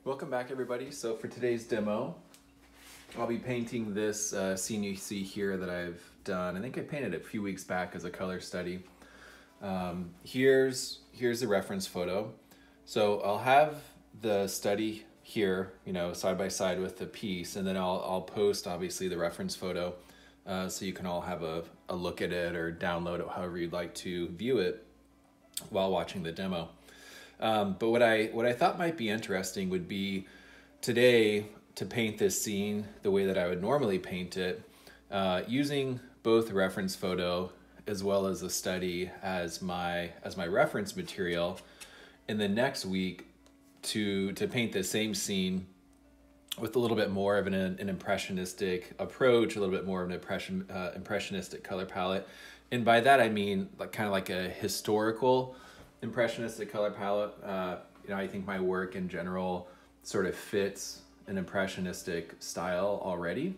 Welcome back, everybody. So for today's demo, I'll be painting this scene you see here that I've done. I think I painted it a few weeks back as a color study. Here's the reference photo. So I'll have the study here, side by side with the piece, and then I'll post obviously the reference photo so you can all have a look at it or download it however you'd like to view it while watching the demo. But what I thought might be interesting would be today to paint this scene the way that I would normally paint it, using both the reference photo as well as the study as my reference material, and then next week to paint the same scene with a little bit more of an impressionistic approach, a little bit more of an impressionistic color palette. And by that I mean kind of like a historical impressionistic color palette. I think my work in general sort of fits an impressionistic style already,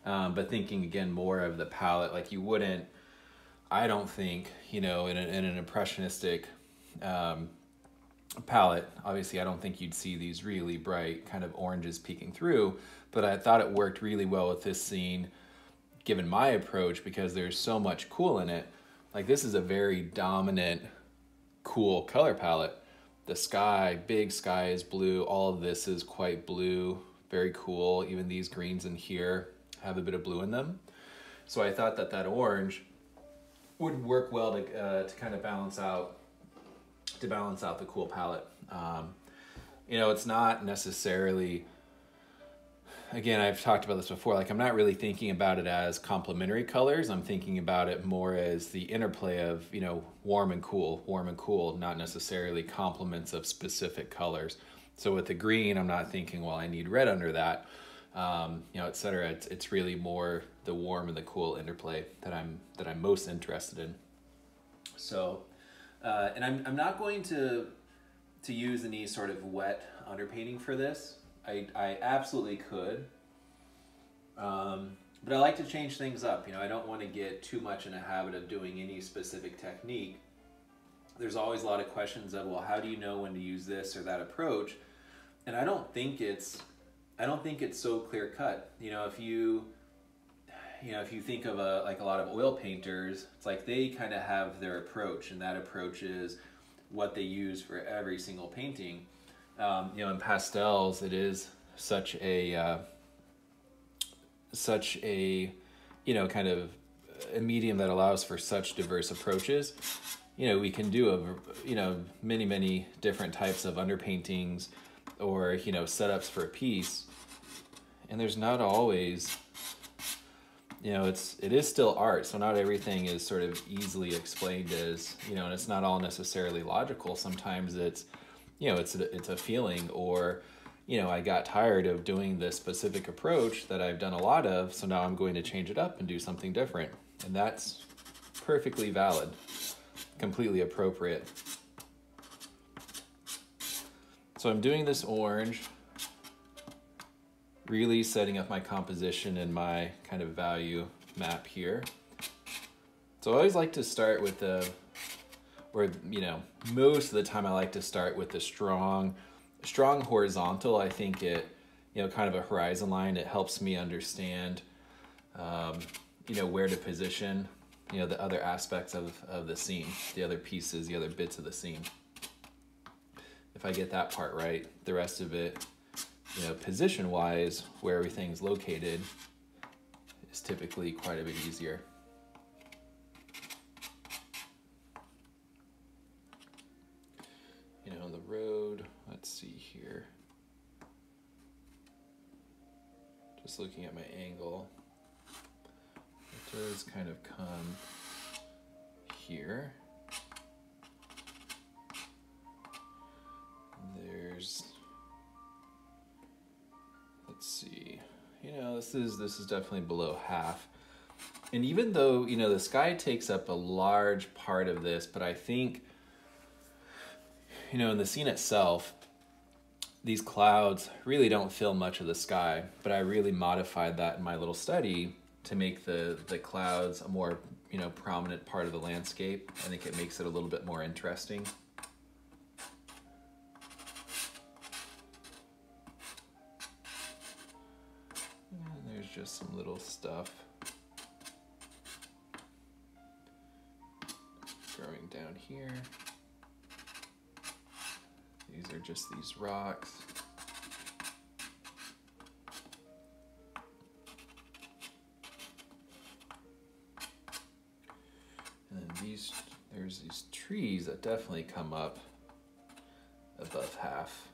but thinking again more of the palette, like you wouldn't, I don't think, in an impressionistic palette, obviously I don't think you'd see these really bright kind of oranges peeking through, but I thought it worked really well with this scene given my approach because there's so much cool in it. Like this is a very dominant cool color palette. The sky, big sky is blue. All of this is quite blue, very cool. Even these greens in here have a bit of blue in them. So I thought that orange would work well to kind of balance out the cool palette. It's not necessarily, again, I've talked about this before, like I'm not really thinking about it as complementary colors. I'm thinking about it more as the interplay of, warm and cool, not necessarily complements of specific colors. So with the green, I'm not thinking, well, I need red under that, et cetera. It's really more the warm and the cool interplay that I'm most interested in. So, and I'm not going to use any sort of wet underpainting for this. I absolutely could, but I like to change things up. I don't want to get too much in a habit of doing any specific technique. There's always a lot of questions of, well, how do you know when to use this or that approach? And I don't think it's so clear cut. If you think of a lot of oil painters, it's like they kind of have their approach, and that approach is what they use for every single painting. In pastels, it is such a kind of a medium that allows for such diverse approaches. We can do many different types of underpaintings or setups for a piece, and there's not always, it is still art, so not everything is sort of easily explained as, and it's not all necessarily logical. Sometimes it's it's a feeling, or I got tired of doing this specific approach that I've done a lot of, so now I'm going to change it up and do something different. And that's perfectly valid, completely appropriate. So I'm doing this orange, really setting up my composition and my kind of value map here. So I always like to start with most of the time I like to start with the strong horizontal. I think it, kind of a horizon line, it helps me understand, where to position, the other aspects of the scene, the other pieces, the other bits of the scene. If I get that part right, the rest of it, position-wise, where everything's located is typically quite a bit easier. The road, let's see here. Just looking at my angle, it does kind of come here. There's, let's see, this is definitely below half. And even though, the sky takes up a large part of this, but I think, in the scene itself, these clouds really don't fill much of the sky, but I really modified that in my little study to make the clouds a more, prominent part of the landscape. I think it makes it a little bit more interesting. just some little stuff growing down here. These are just these rocks. And then there's these trees that definitely come up above half.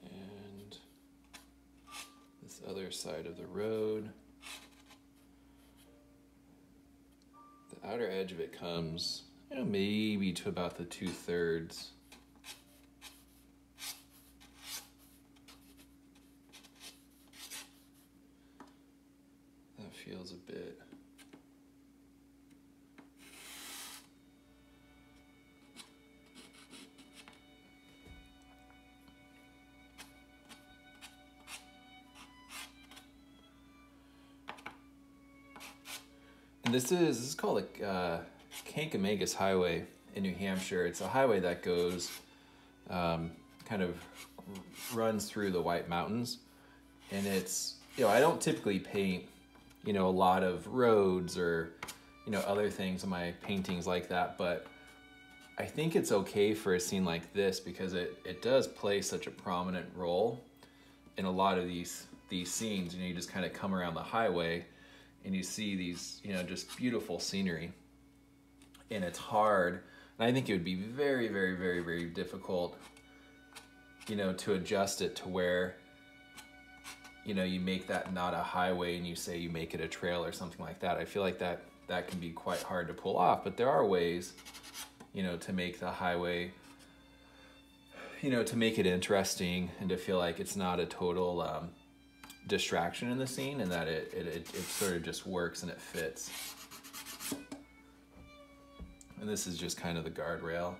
And this other side of the road, the outer edge of it comes, maybe to about the 2/3. That feels a bit. And this is called a Kankamagus Highway in New Hampshire. It's a highway that goes, kind of runs through the White Mountains. And it's, I don't typically paint, a lot of roads or, other things in my paintings like that. But I think it's okay for a scene like this because it does play such a prominent role in a lot of these scenes. You just kind of come around the highway and you see these, just beautiful scenery. And it's hard. And I think it would be very, very, very, very difficult, to adjust it to where, you make that not a highway and you say you make it a trail or something like that. I feel like that can be quite hard to pull off. But there are ways, to make the highway, to make it interesting and to feel like it's not a total distraction in the scene, and that it sort of just works and it fits. And this is just kind of the guardrail.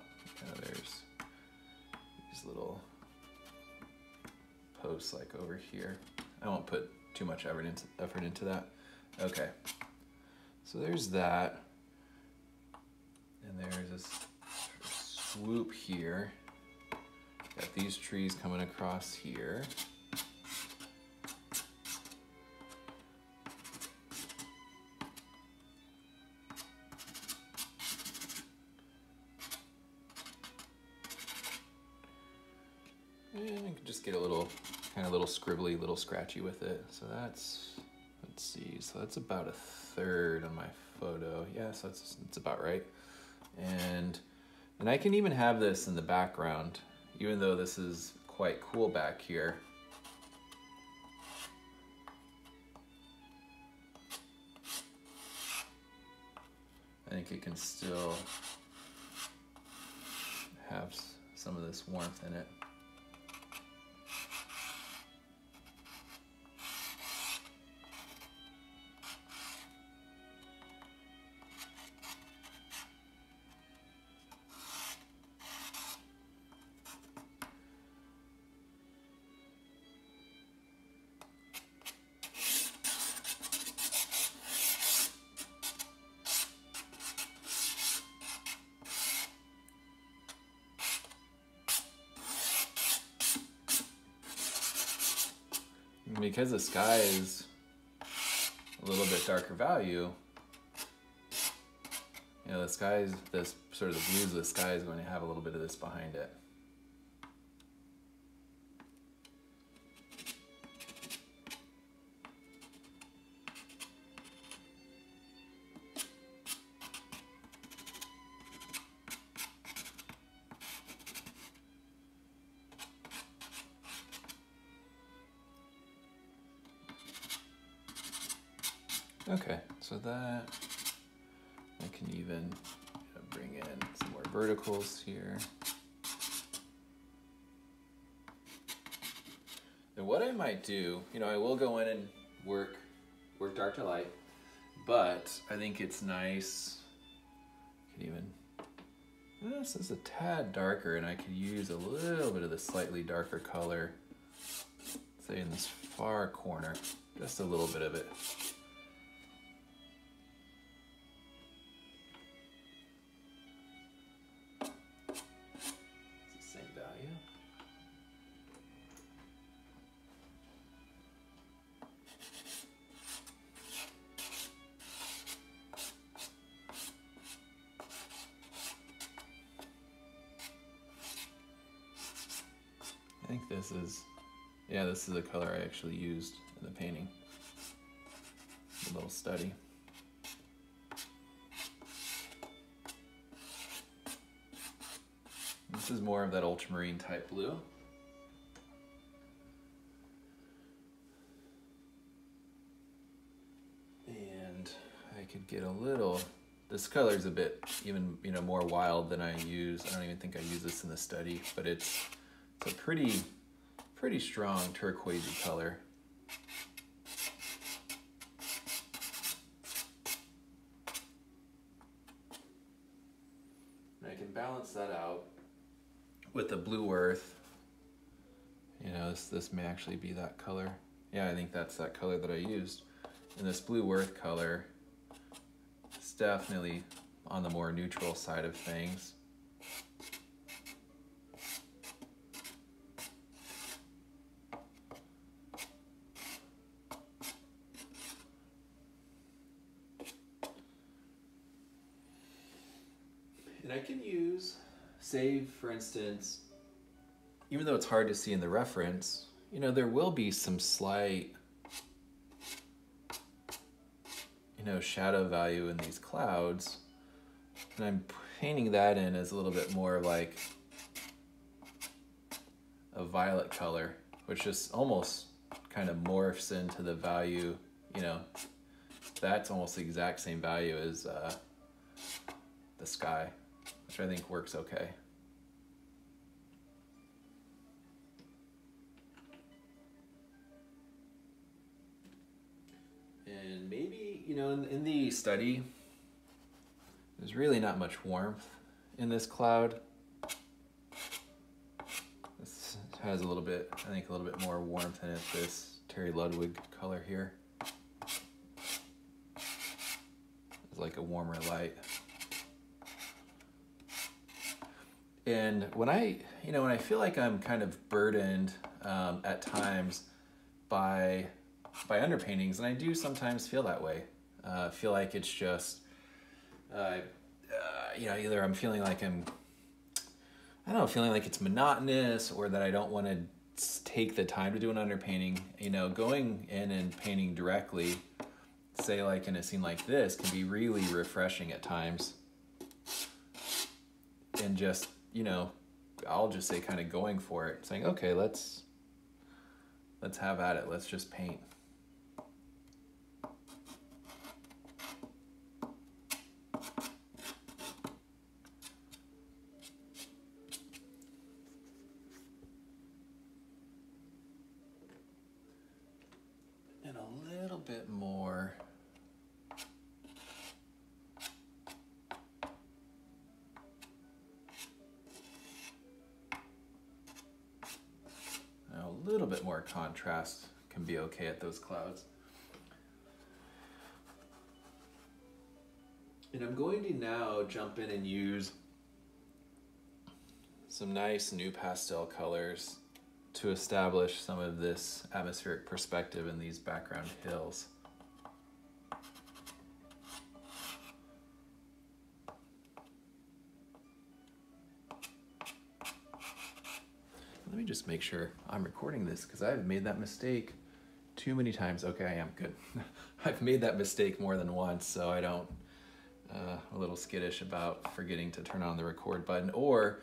There's these little posts like over here. I won't put too much effort into that. Okay, so there's that, and there's this swoop here. Got these trees coming across here. And I can just get a little scribbly, little scratchy with it. So that's, let's see, so that's about 1/3 on my photo. Yeah, so that's about right. And I can even have this in the background, even though this is quite cool back here. I think it can still have some of this warmth in it. Because the sky is a little bit darker value, the sky is, this sort of the blues of the sky is going to have a little bit of this behind it. Okay, so that, I can even bring in some more verticals here. And what I might do, I will go in and work dark to light, but I think it's nice, I can even, this is a tad darker, and I could use a little bit of the slightly darker color. say in this far corner, just a little bit of it. It's the same value. I think this is, yeah, this is the color I actually used in the painting. A little study. This is more of that ultramarine type blue. And I could get a little, this color's a bit even, more wild than I use. I don't even think I use this in the study, but it's a pretty strong turquoisey color. And I can balance that out with the blue earth. This may actually be that color. Yeah, I think that's that color that I used. And this blue earth color is definitely on the more neutral side of things. And I can use, say for instance, even though it's hard to see in the reference, there will be some slight, shadow value in these clouds. And I'm painting that in as a little bit more like a violet color, which just almost kind of morphs into the value, that's almost the exact same value as the sky, which I think works okay. And maybe, in the study, there's really not much warmth in this cloud. This has a little bit, I think a little bit more warmth in it, this Terry Ludwig color here. It's like a warmer light. And when I feel like I'm kind of burdened at times by underpaintings, and I do sometimes feel that way. Feel like it's just, either I'm feeling like feeling like it's monotonous, or that I don't want to take the time to do an underpainting. Going in and painting directly, say like in a scene like this, can be really refreshing at times. And just, I'll just say kind of going for it, saying, okay, let's have at it. Let's just paint. And a little bit more. A little bit more contrast can be okay at those clouds. And I'm going to now jump in and use some nice new pastel colors to establish some of this atmospheric perspective in these background hills. Let me just make sure I'm recording this, because I've made that mistake too many times. Okay, I am good. I've made that mistake more than once, so I don't, a little skittish about forgetting to turn on the record button, or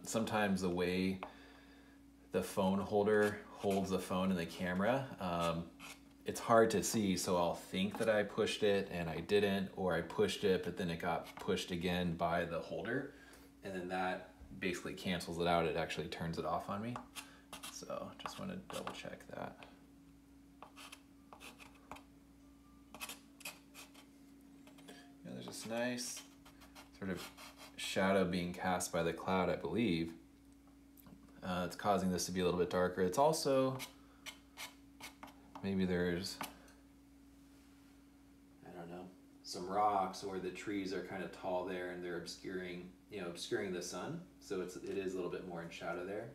sometimes the way the phone holder holds the phone and the camera, it's hard to see, so I'll think that I pushed it and I didn't, or I pushed it but then it got pushed again by the holder, and then that basically cancels it out. It actually turns it off on me. So just want to double check that. Yeah, there's this nice sort of shadow being cast by the cloud, I believe. It's causing this to be a little bit darker. It's also maybe there's, I don't know, some rocks, or the trees are kind of tall there and they're obscuring, obscuring the sun. So it is a little bit more in shadow there.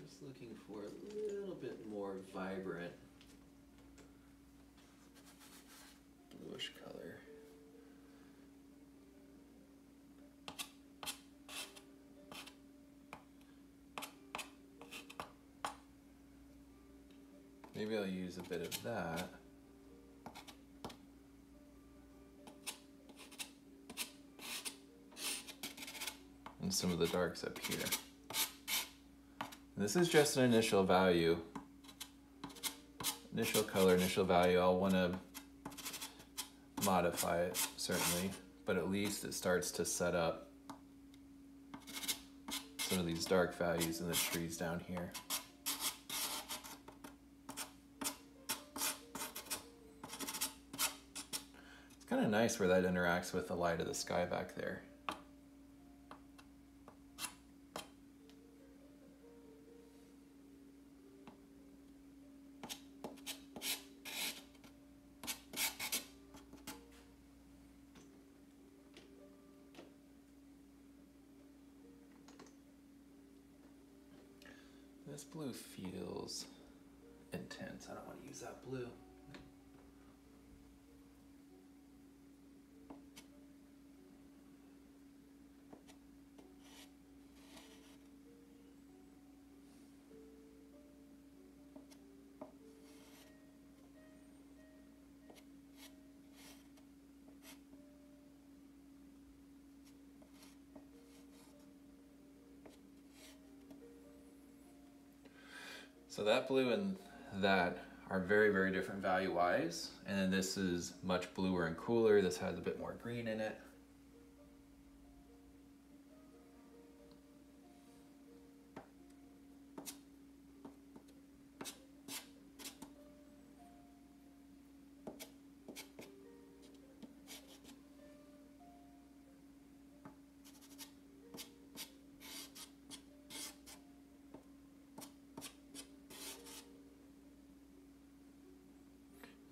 Just looking for a little bit more vibrant bluish color. Maybe I'll use a bit of that. And some of the darks up here. And this is just an initial value. Initial color, initial value. I'll want to modify it, certainly, but at least it starts to set up some of these dark values in the trees down here. It's kind of nice where that interacts with the light of the sky back there. This blue feels intense. I don't want to use that blue. So that blue and that are very, very different value-wise. And then this is much bluer and cooler. This has a bit more green in it.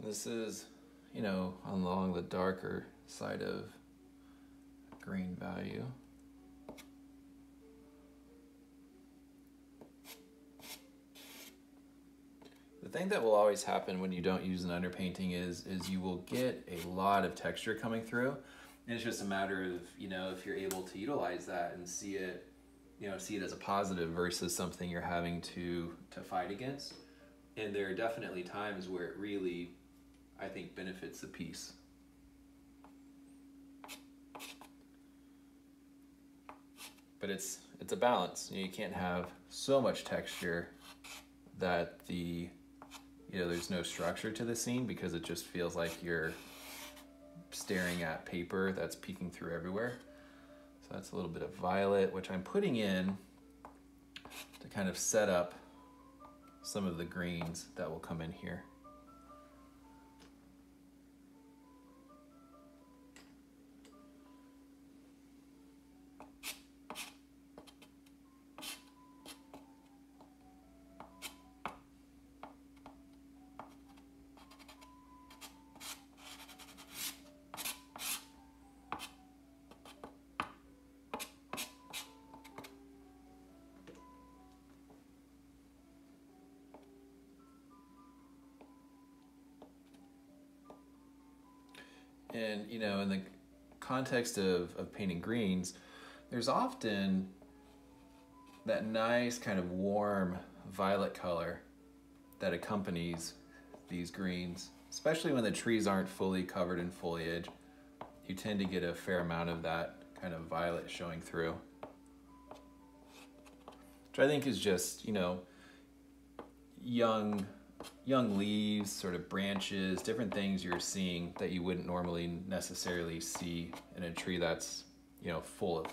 This is, along the darker side of green value. The thing that will always happen when you don't use an underpainting is you will get a lot of texture coming through. And it's just a matter of, if you're able to utilize that and see it as a positive versus something you're having to fight against. And there are definitely times where it really, I think, benefits the piece. But it's a balance. You can't have so much texture that there's no structure to the scene, because it just feels like you're staring at paper that's peeking through everywhere. So that's a little bit of violet, which I'm putting in to kind of set up some of the greens that will come in here. And, in the context of painting greens, there's often that nice kind of warm violet color that accompanies these greens, especially when the trees aren't fully covered in foliage. You tend to get a fair amount of that kind of violet showing through, which I think is just, young leaves, sort of branches, different things you're seeing that you wouldn't normally necessarily see in a tree that's, full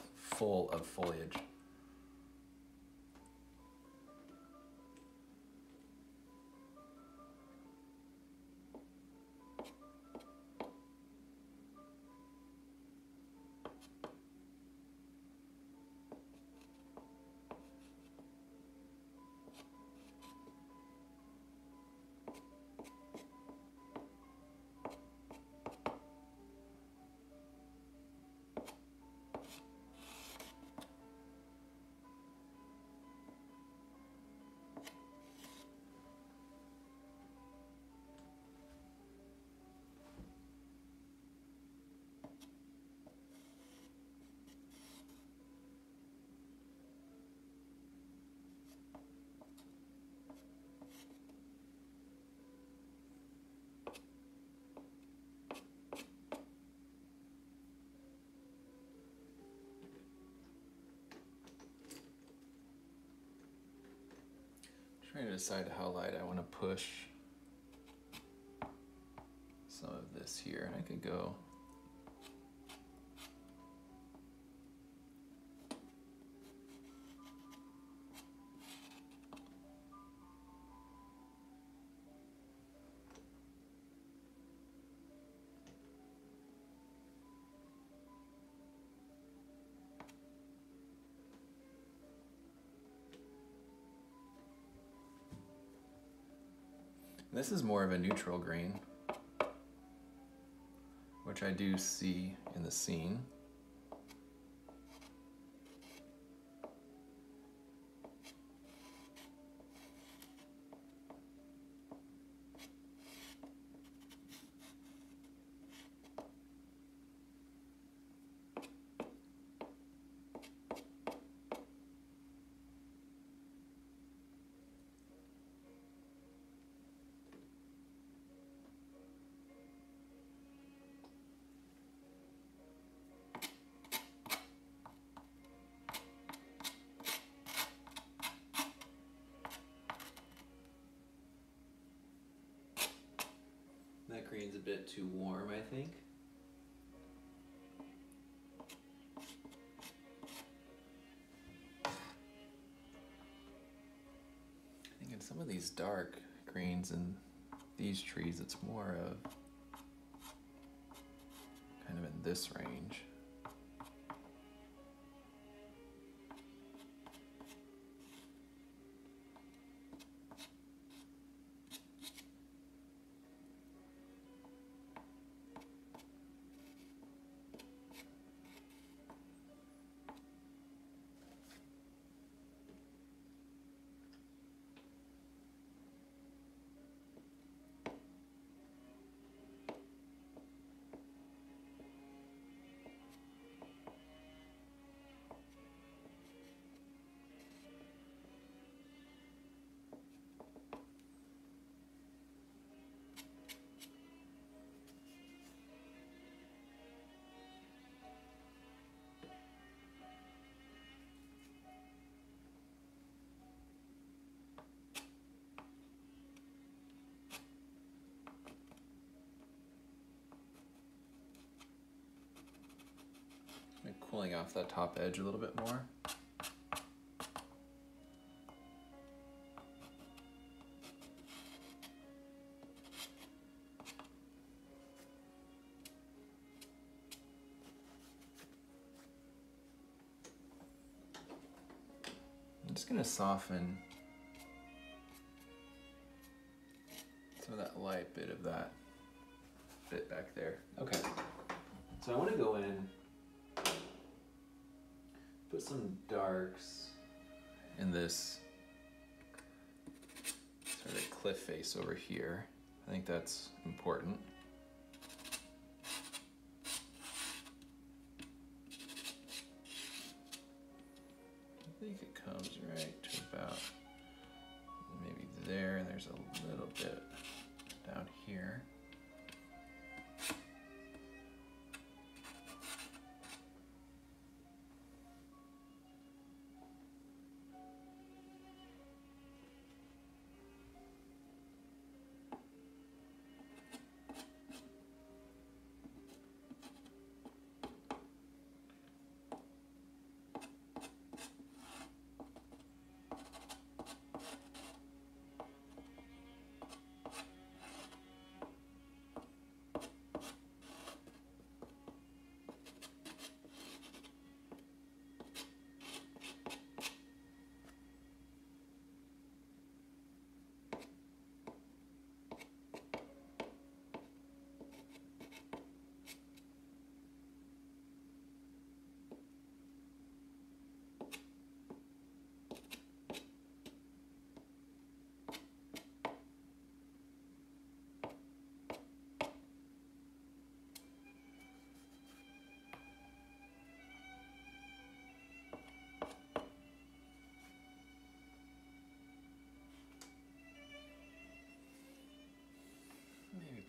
of foliage. trying to decide how light I want to push some of this here. And I could go this is more of a neutral green, which I do see in the scene. That green's a bit too warm, I think. I think in some of these dark greens and these trees, it's more of kind of in this range. Cooling off that top edge a little bit more. I'm just going to soften some of that light bit of that bit back there. Okay, so I want to go in, put some darks in this sort of cliff face over here. I think that's important. I think it comes right to about maybe there, and there's a little bit down here.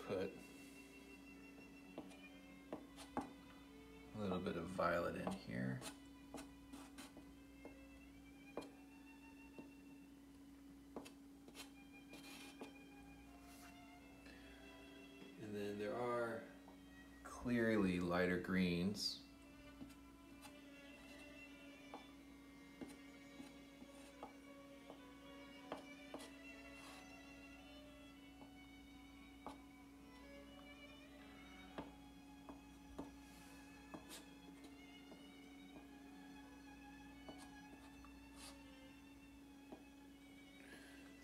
Put a little bit of violet in here. And there are clearly lighter greens.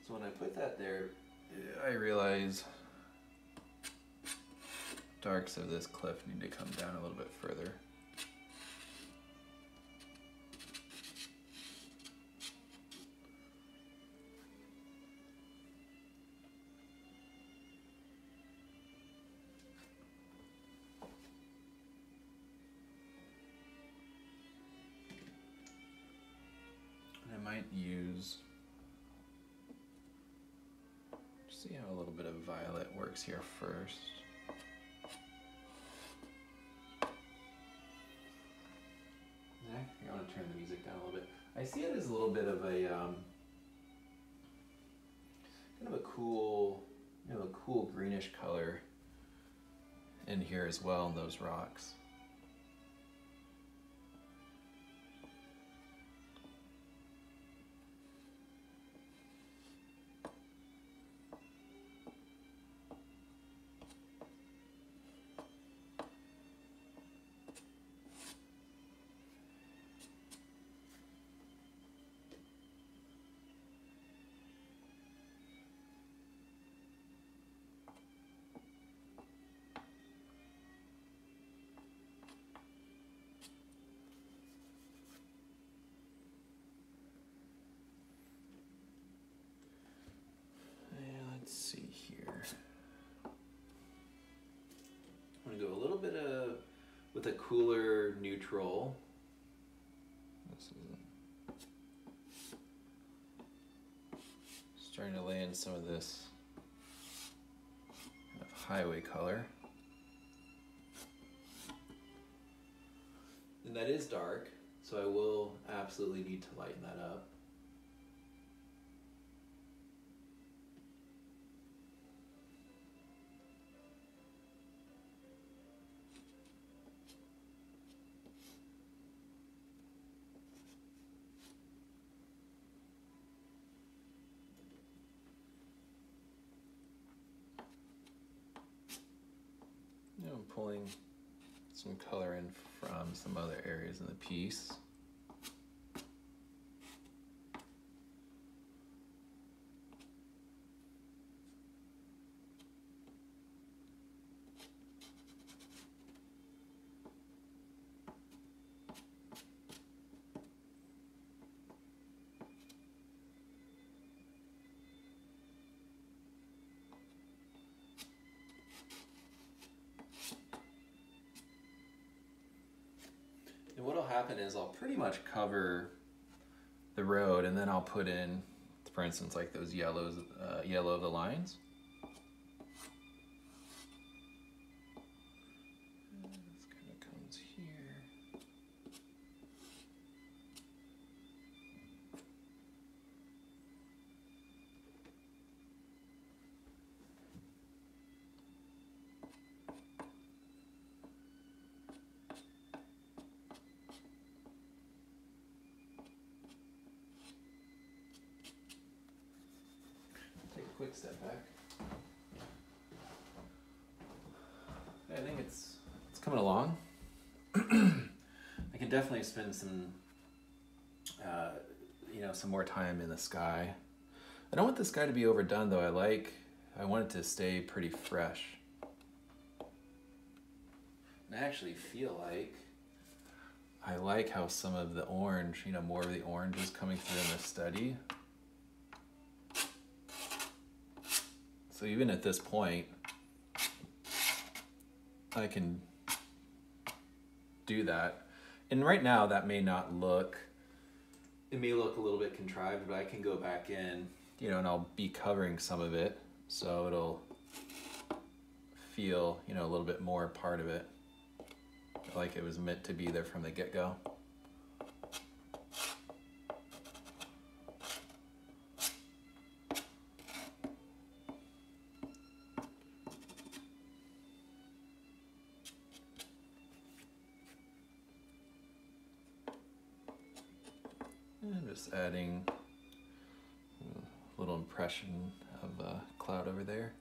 So when I put that there, I realize darks of this cliff need to come down a little bit further. And I might use, see how a little bit of violet works here first. I want to turn the music down a little bit. I see it as a little bit of a kind of a cool, a cool greenish color in here as well in those rocks. Let's see here. I'm going to go a little bit with a cooler neutral. This is starting to lay in some of this kind of highway color. And that is dark, so I will absolutely need to lighten that up. I'm pulling some color in from some other areas in the piece. And what'll happen is I'll pretty much cover the road, and then I'll put in, for instance, like those yellow of the lines. And this kind of comes here. Quick step back. I think it's coming along. I can definitely spend some some more time in the sky. I don't want the sky to be overdone though. I want it to stay pretty fresh. And I actually feel like I like how some of the orange, more of the orange is coming through in the study. So even at this point, I can do that. And right now that may not look, it may look a little bit contrived, but I can go back in, and I'll be covering some of it. So it'll feel, a little bit more part of it. Like it was meant to be there from the get-go. Just adding a little impression of a cloud over there.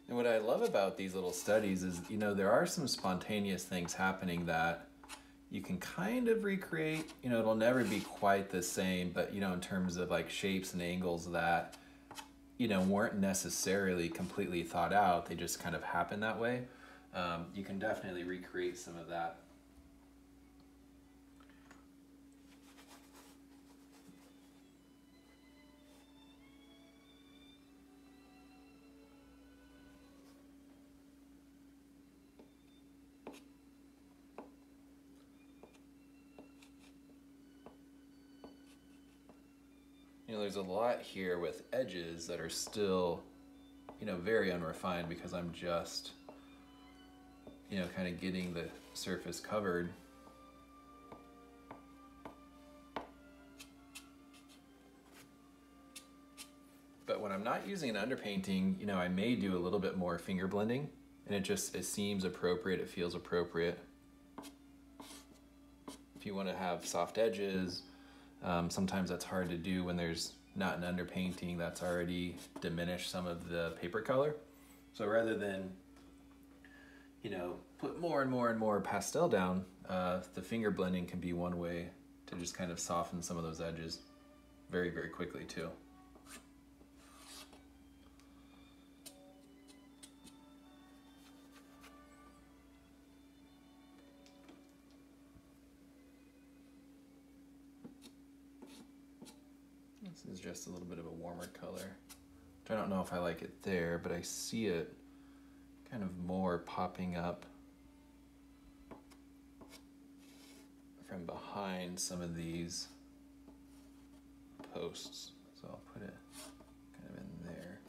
And what I love about these little studies is, you know, there are some spontaneous things happening that you can kind of recreate. You know, it'll never be quite the same, but, you know, in terms of like shapes and angles that, you know, weren't necessarily completely thought out, they just kind of happen that way. You can definitely recreate some of that. You know, there's a lot here with edges that are still, you know, very unrefined because I'm just, you know, kind of getting the surface covered. But when I'm not using an underpainting, you know, I may do a little bit more finger blending, and it seems appropriate, it feels appropriate. If you want to have soft edges, sometimes that's hard to do when there's not an underpainting that's already diminished some of the paper color. So rather than, you know, put more and more and more pastel down, the finger blending can be one way to just kind of soften some of those edges very, very quickly too. This is just a little bit of a warmer color, which I don't know if I like it there, but I see it kind of more popping up from behind some of these posts. So I'll put it kind of in there.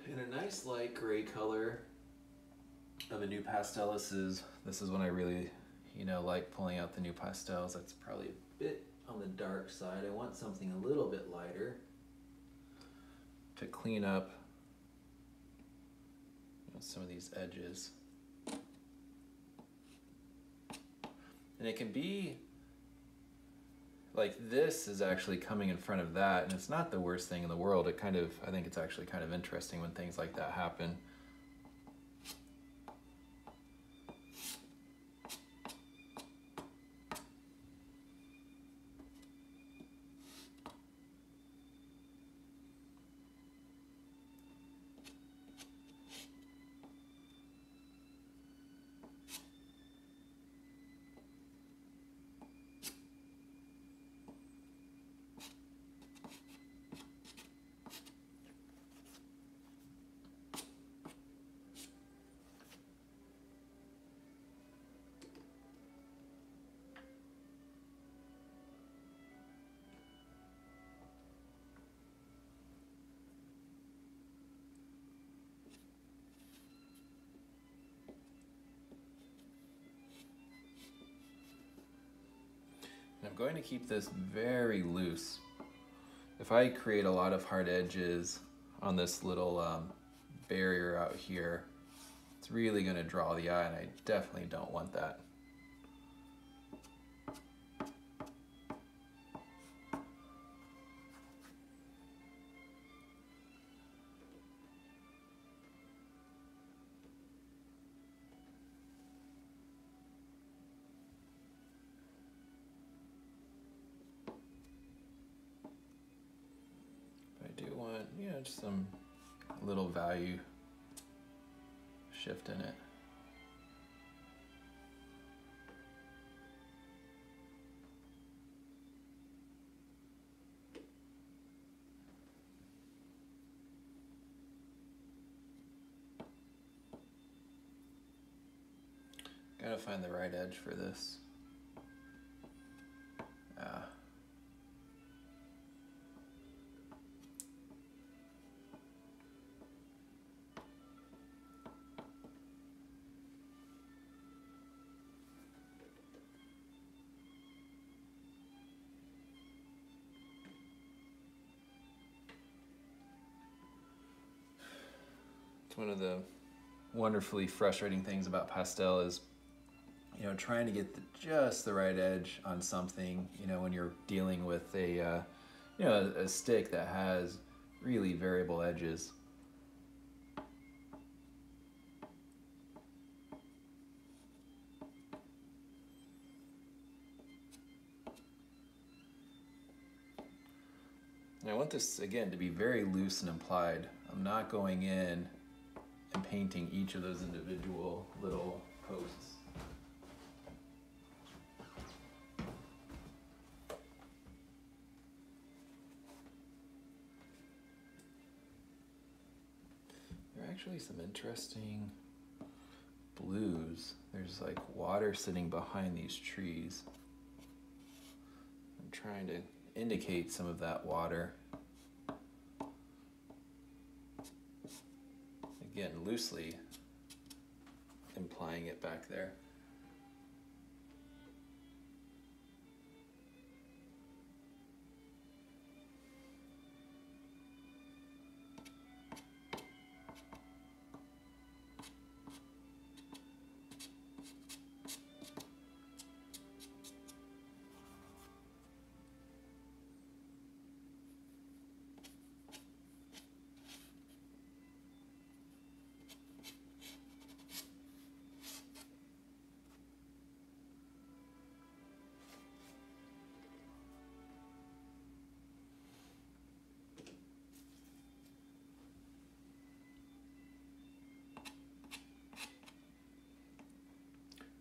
In a nice light gray color of a NuPastel, this is when I really, you know, like pulling out the NuPastels. That's probably a bit on the dark side. I want something a little bit lighter to clean up, you know, some of these edges. And it can be like this is actually coming in front of that, and it's not the worst thing in the world. It kind of, I think it's actually kind of interesting when things like that happen. I'm going to keep this very loose. If I create a lot of hard edges on this little barrier out here, it's really going to draw the eye, and I definitely don't want that. Just some little value shift in it. Trying to find the right edge for this. It's one of the wonderfully frustrating things about pastel is, you know, trying to get just the right edge on something, you know, when you're dealing with a, you know, a stick that has really variable edges. And I want this, again, to be very loose and implied. I'm not going in and painting each of those individual little posts. There are actually some interesting blues. There's like water sitting behind these trees. I'm trying to indicate some of that water. Again, loosely implying it back there.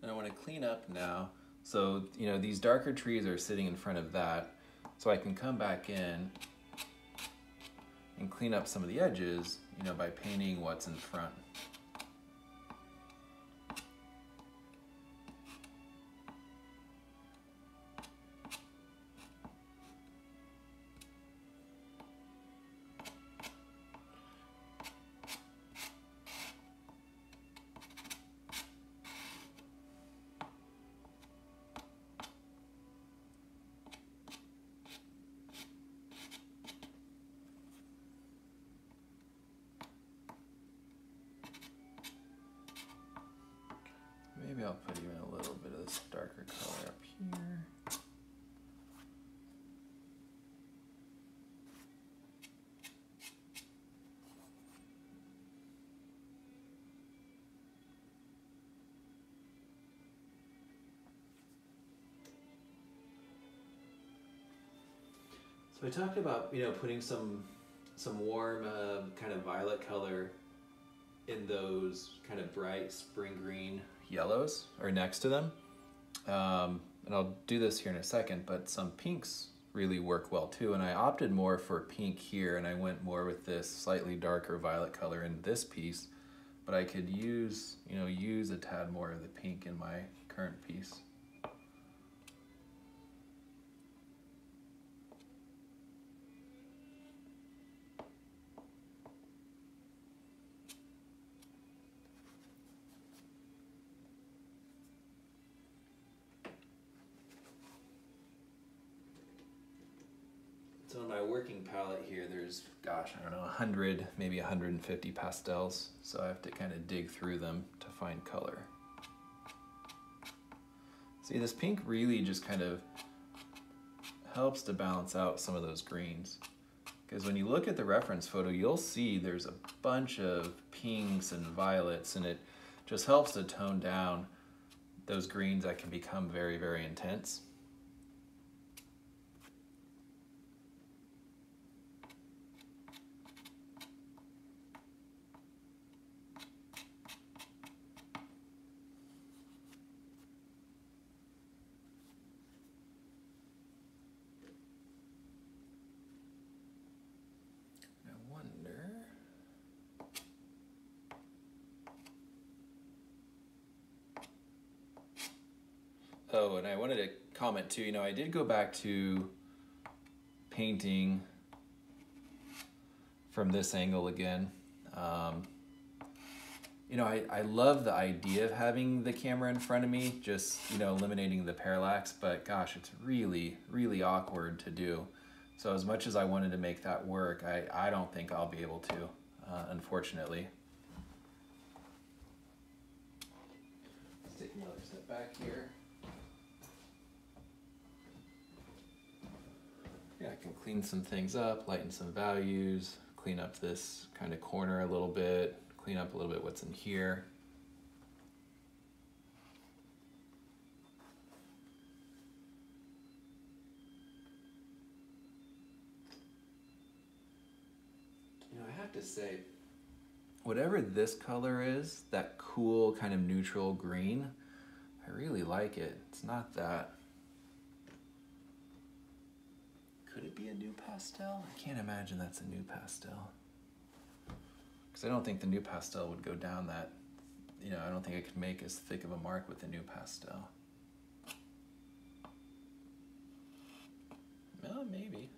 And I want to clean up now. So, you know, these darker trees are sitting in front of that. So I can come back in and clean up some of the edges, you know, by painting what's in front. Maybe I'll put even a little bit of this darker color up here. So I talked about, you know, putting some warm kind of violet color in those kind of bright spring green yellows or next to them. And I'll do this here in a second, but some pinks really work well too. And I opted more for pink here, and I went more with this slightly darker violet color in this piece, but I could use, you know, use a tad more of the pink in my current piece. So in my working palette here, there's, gosh, I don't know, 100, maybe 150 pastels. So I have to kind of dig through them to find color. See, this pink really just kind of helps to balance out some of those greens. Because when you look at the reference photo, you'll see there's a bunch of pinks and violets, and it just helps to tone down those greens that can become very, very intense. Oh, and I wanted to comment too, you know, I did go back to painting from this angle again. You know, I love the idea of having the camera in front of me, just, you know, eliminating the parallax, but gosh, it's really, really awkward to do. So as much as I wanted to make that work, I don't think I'll be able to, unfortunately. Let's take another step back here. Yeah, I can clean some things up, lighten some values, clean up this kind of corner a little bit, clean up a little bit what's in here. You know, I have to say, whatever this color is, that cool kind of neutral green, I really like it. It's not that. Could it be a new pastel? I can't imagine that's a new pastel. Because I don't think the new pastel would go down that, you know, I don't think I could make as thick of a mark with the new pastel. Well, maybe.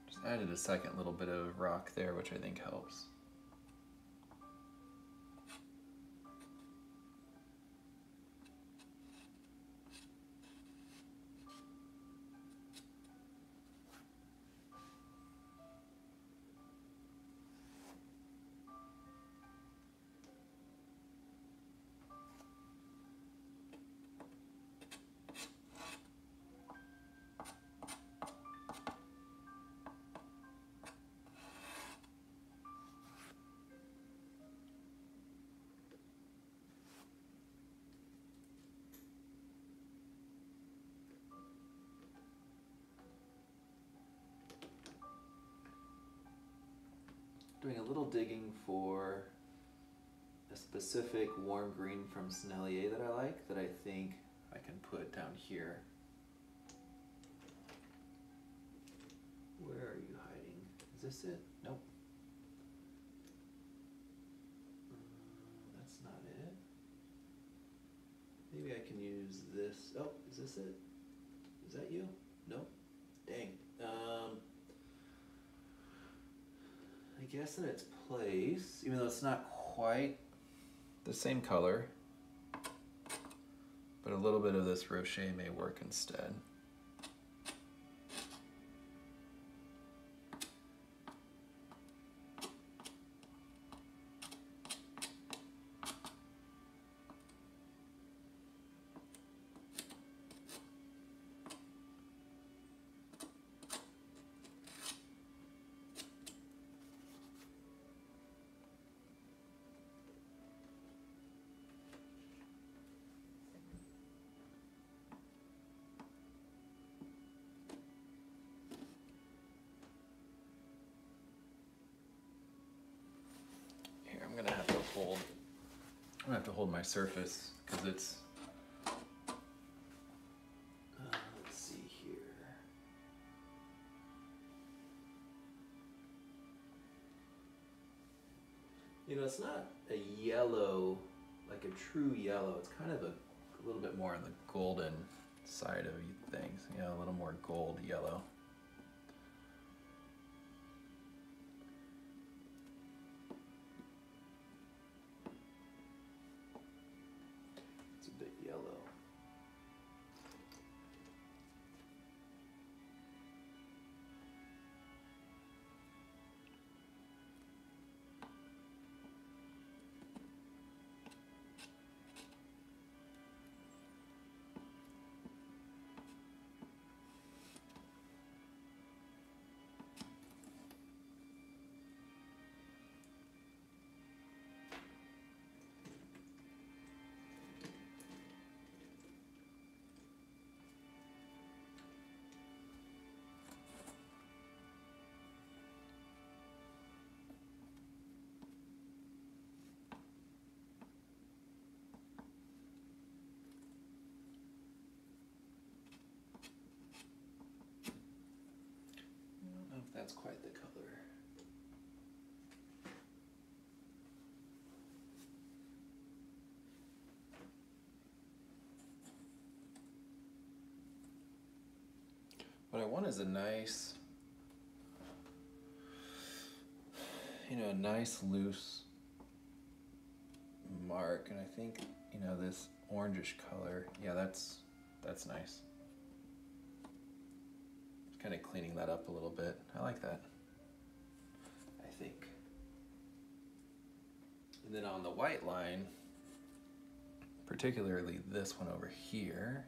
Just added a second little bit of rock there, which I think helps. Doing a little digging for a specific warm green from Sennelier that I like, that I think I can put down here. Where are you hiding? Is this it? Nope. That's not it. Maybe I can use this. Oh, is this it? Is that you? Nope. Dang. I guess in its place, even though it's not quite the same color, but a little bit of this Rocher may work instead. I'm gonna have to hold my surface because it's, let's see here. You know, it's not a yellow, like a true yellow. It's kind of a little bit more on the golden side of things. You know, a little more gold yellow. It's a bit yellow. that's quite the color. What I want is a nice, nice loose mark, and I think, this orangish color, yeah, that's nice. Just kind of cleaning that up a little bit. I like that, I think. And then on the white line, particularly this one over here,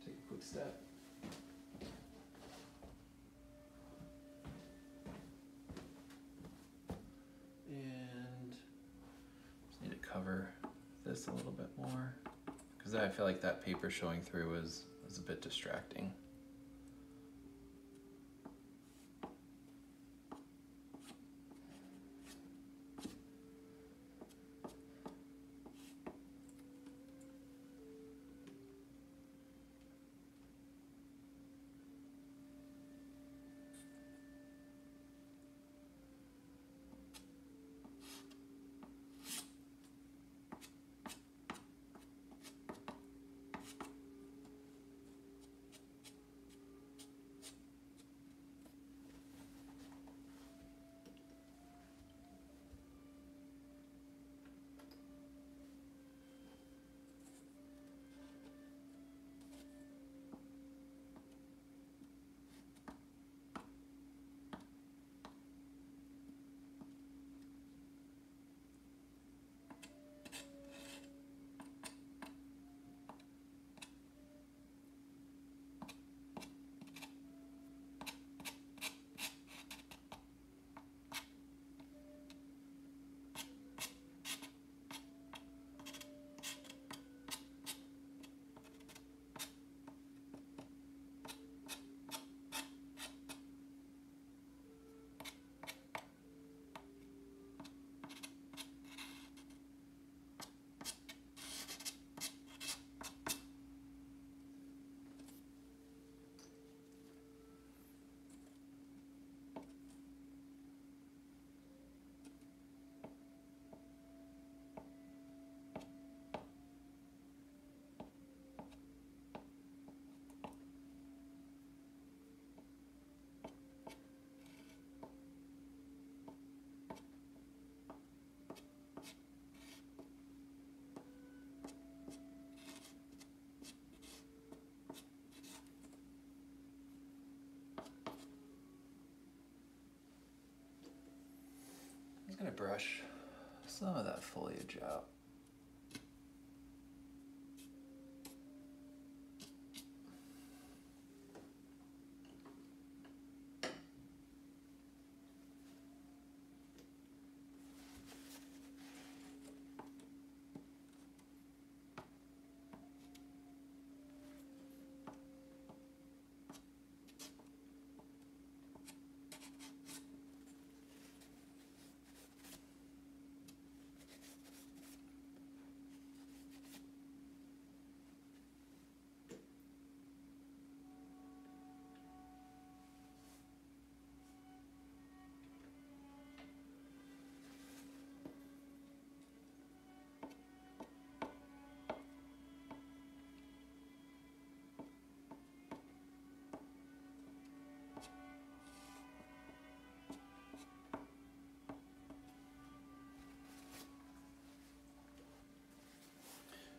take a quick step. And just need to cover this a little bit more, because I feel like that paper showing through was a bit distracting. I'm just gonna brush some of that foliage out.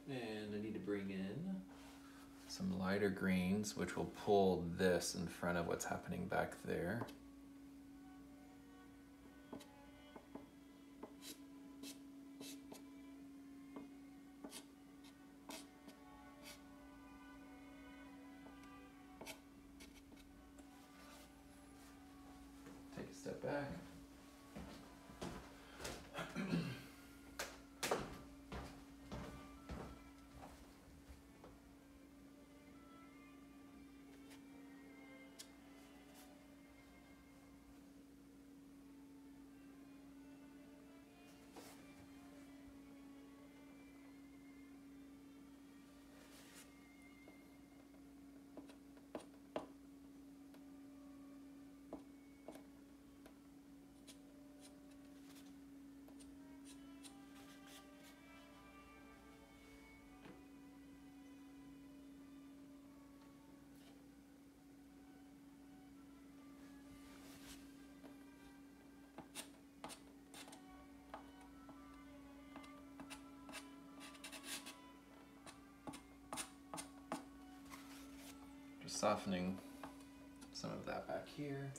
And I need to bring in some lighter greens, which will pull this in front of what's happening back there. Take a step back. softening some of that back here.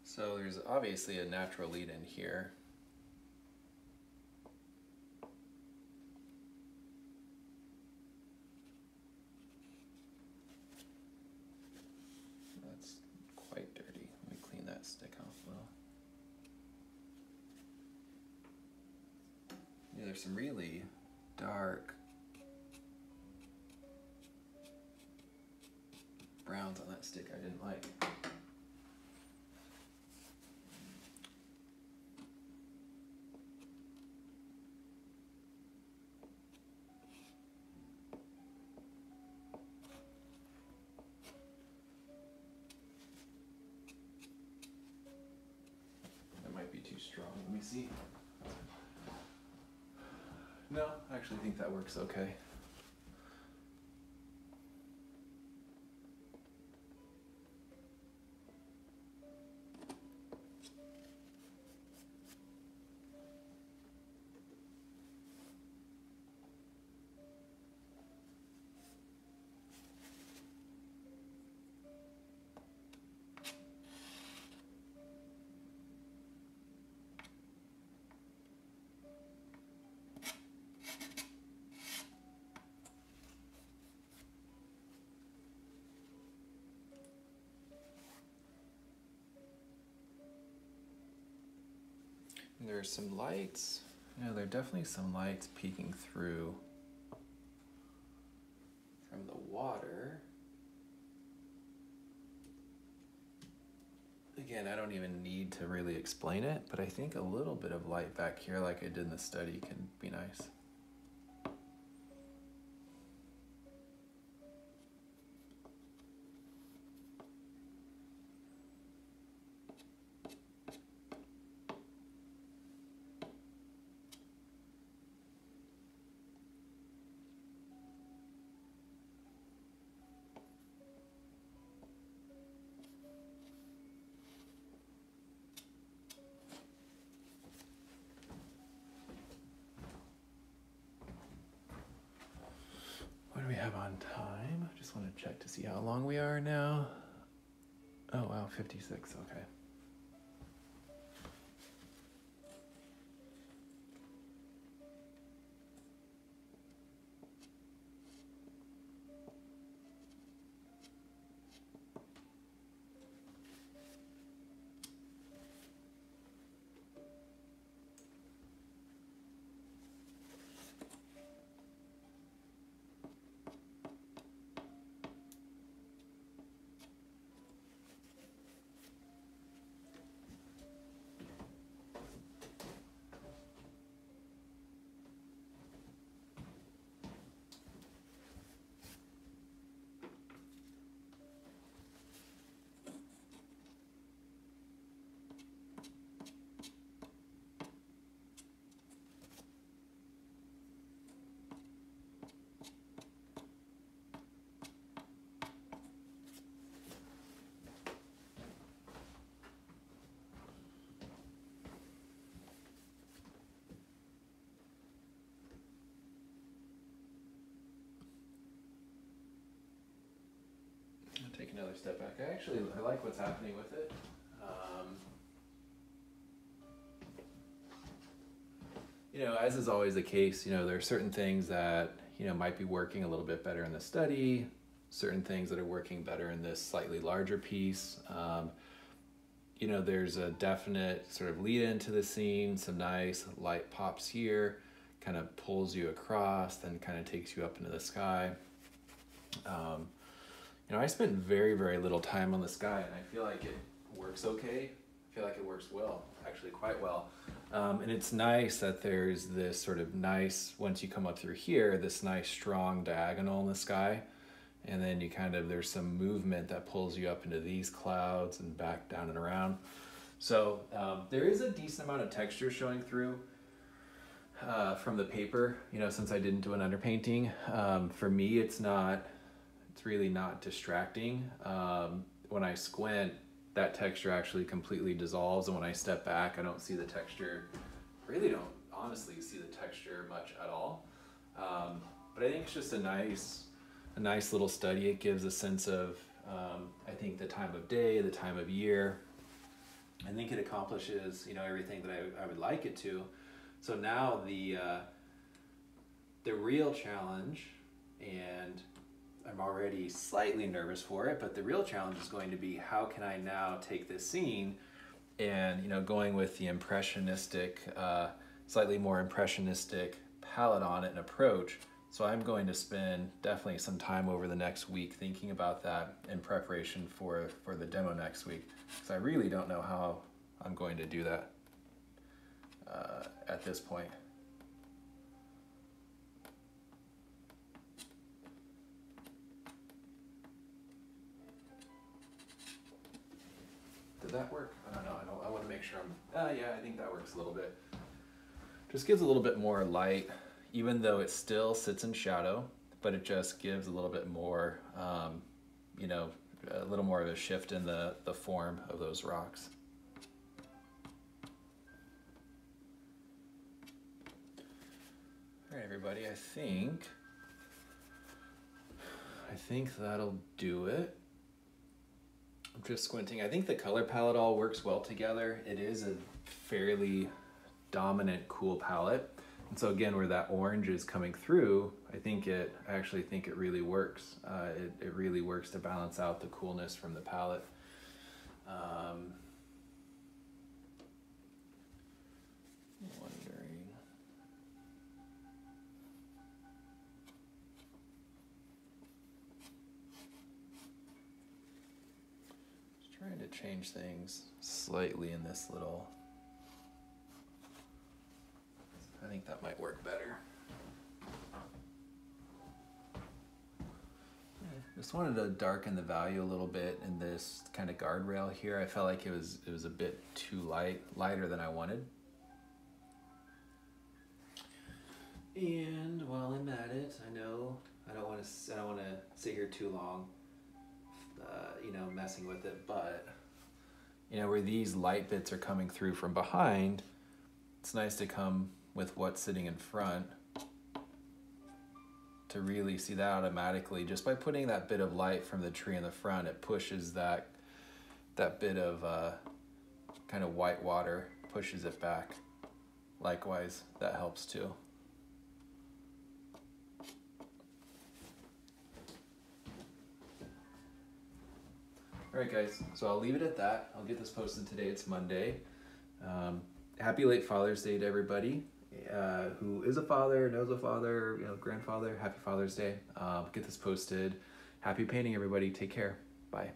So there's obviously a natural lead in here. That's quite dirty. Let me clean that stick off a little. Yeah, there's some really dark browns on that stick I didn't like. Too strong. Let me see. No, I actually think that works okay. There's some lights. Yeah, there are definitely some lights peeking through from the water. Again, I don't even need to really explain it, but I think a little bit of light back here, like I did in the study, can be nice. What do we have on time? I just want to check to see how long we are now. Oh wow, 56, okay. Take another step back. I like what's happening with it. As is always the case, there are certain things that, might be working a little bit better in the study, certain things that are working better in this slightly larger piece. There's a definite sort of lead into the scene, some nice light pops here, kind of pulls you across, then kind of takes you up into the sky. I spent very, very little time on the sky, and I feel like it works okay. I feel like it works well, actually quite well. And it's nice that there's this sort of nice, once you come up through here, this nice strong diagonal in the sky. And then there's some movement that pulls you up into these clouds and back down and around. So there is a decent amount of texture showing through from the paper, since I didn't do an underpainting. For me, it's really not distracting. When I squint, that texture actually completely dissolves, and when I step back, I don't see the texture. Really don't honestly see the texture much at all. But I think it's just a nice little study. It gives a sense of, I think, the time of day, the time of year. I think it accomplishes, everything that I would like it to. So now the real challenge, and I'm already slightly nervous for it, but the real challenge is going to be, how can I now take this scene and, going with the impressionistic, slightly more impressionistic palette on it and approach. So I'm going to spend definitely some time over the next week thinking about that in preparation for the demo next week, because I really don't know how I'm going to do that at this point. Did that work? I don't know. I want to make sure yeah, I think that works a little bit. Just gives a little bit more light, even though it still sits in shadow, but it just gives a little bit more, a little more of a shift in the form of those rocks. All right, everybody, I think that'll do it. I'm just squinting. I think the color palette all works well together. It is a fairly dominant, cool palette. And so again, where that orange is coming through, I actually think it really works. It really works to balance out the coolness from the palette. Wondering. Just trying to change things slightly in this little. I think that might work better. Just wanted to darken the value a little bit in this kind of guardrail here. I felt like it was a bit too lighter than I wanted. And while I'm at it, I know I don't want to sit here too long, messing with it, but where these light bits are coming through from behind, it's nice to come with what's sitting in front to really see that automatically. Just by putting that bit of light from the tree in the front, it pushes that bit of kind of white water, pushes it back. Likewise, that helps too. All right, guys, so I'll leave it at that. I'll get this posted today. It's Monday. Happy late Father's Day to everybody who is a father, knows a father, grandfather. Happy Father's Day. Get this posted. Happy painting, everybody. Take care. Bye.